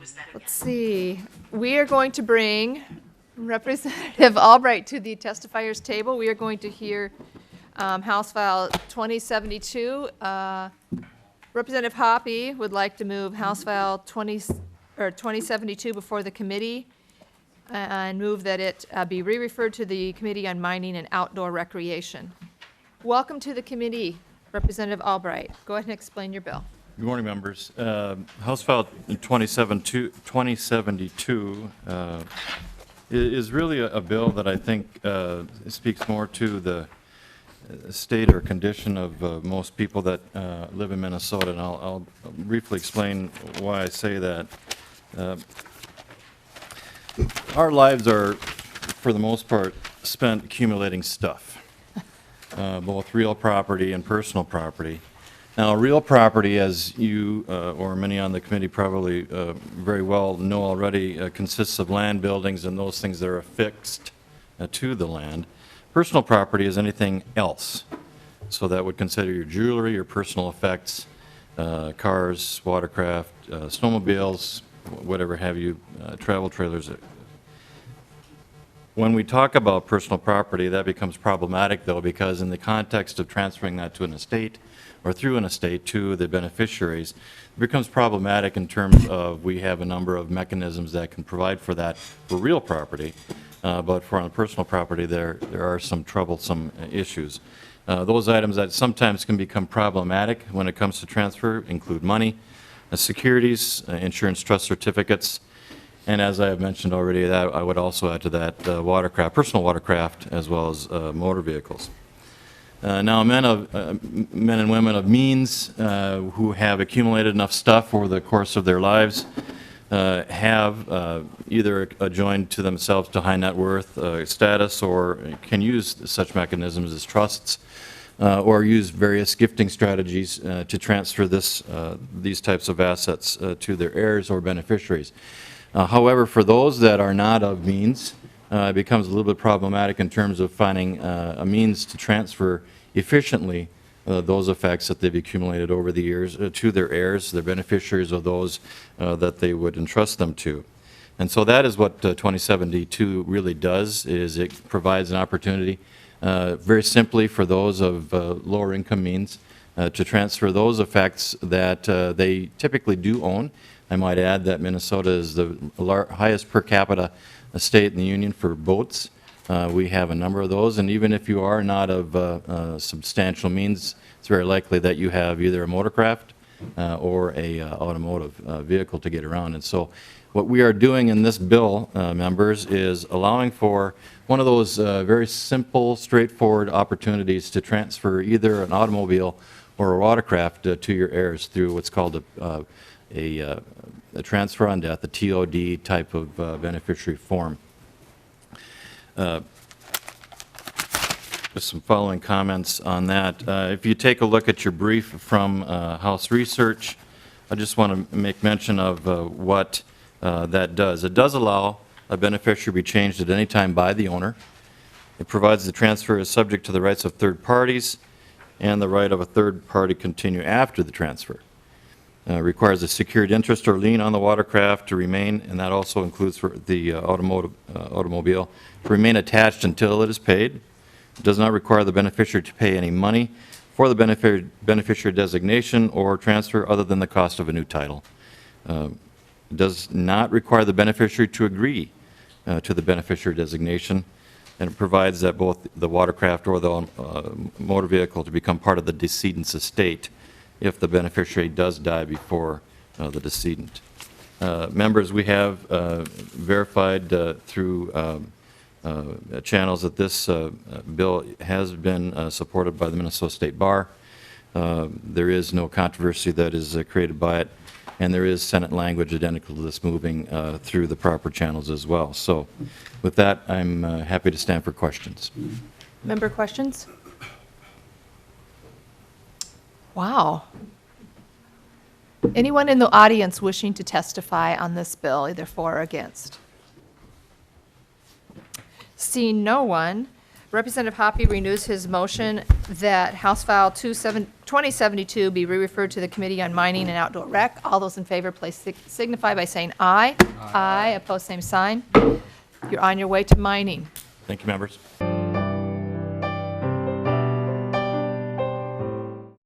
Let's see. We are going to bring Representative Albright to the testifiers table. We are going to hear House File 2072. Representative Hoppe would like to move House File 2072 before the committee and move that it be re-referred to the Committee on Mining and Outdoor Recreation. Welcome to the committee, Representative Albright. Go ahead and explain your bill. Good morning, members. House File 2072 is really a bill that I think speaks more to the state or condition of most people that live in Minnesota, and I'll briefly explain why I say that. Our lives are, for the most part, spent accumulating stuff, both real property and personal property. Now, real property, as you or many on the committee probably very well know already, consists of land, buildings, and those things that are affixed to the land. Personal property is anything else. So that would consider your jewelry, your personal effects, cars, watercraft, snowmobiles, whatever have you, travel trailers. When we talk about personal property, that becomes problematic, though, because in the context of transferring that to an estate or through an estate to the beneficiaries, it becomes problematic in terms of we have a number of mechanisms that can provide for that for real property, but for on personal property, there are some troublesome issues. Those items that sometimes can become problematic when it comes to transfer include money, securities, insurance trust certificates, and as I have mentioned already, that I would also add to that watercraft, personal watercraft, as well as motor vehicles. Now, men and women of means who have accumulated enough stuff over the course of their lives have either adjoined to themselves to high net worth status or can use such mechanisms as trusts or use various gifting strategies to transfer these types of assets to their heirs or beneficiaries. However, for those that are not of means, it becomes a little bit problematic in terms of finding a means to transfer efficiently those effects that they've accumulated over the years to their heirs, their beneficiaries, or those that they would entrust them to. And so that is what 2072 really does, is it provides an opportunity very simply for those of lower income means to transfer those effects that they typically do own. I might add that Minnesota is the highest per capita state in the union for boats. We have a number of those, and even if you are not of substantial means, it's very likely that you have either a motorcraft or a automotive vehicle to get around. And so what we are doing in this bill, members, is allowing for one of those very simple, straightforward opportunities to transfer either an automobile or a watercraft to your heirs through what's called a transfer on death, a TOD type of beneficiary form. Just some following comments on that. If you take a look at your brief from House Research, I just want to make mention of what that does. It does allow a beneficiary to be changed at any time by the owner. It provides the transfer is subject to the rights of third parties and the right of a third party to continue after the transfer. Requires a secured interest or lien on the watercraft to remain, and that also includes for the automobile, to remain attached until it is paid. It does not require the beneficiary to pay any money for the beneficiary designation or transfer other than the cost of a new title. It does not require the beneficiary to agree to the beneficiary designation, and it provides that both the watercraft or the motor vehicle to become part of the decedent's estate if the beneficiary does die before the decedent. Members, we have verified through channels that this bill has been supported by the Minnesota State Bar. There is no controversy that is created by it, and there is Senate language identical to this moving through the proper channels as well. So with that, I'm happy to stand for questions. Member questions? Wow. Anyone in the audience wishing to testify on this bill, either for or against? Seeing no one, Representative Hoppy renews his motion that House File 2072 be re-referred to the Committee on Mining and Outdoor Rec. All those in favor, please signify by saying aye. Aye. Opposed, same sign. You're on your way to mining. Thank you, members.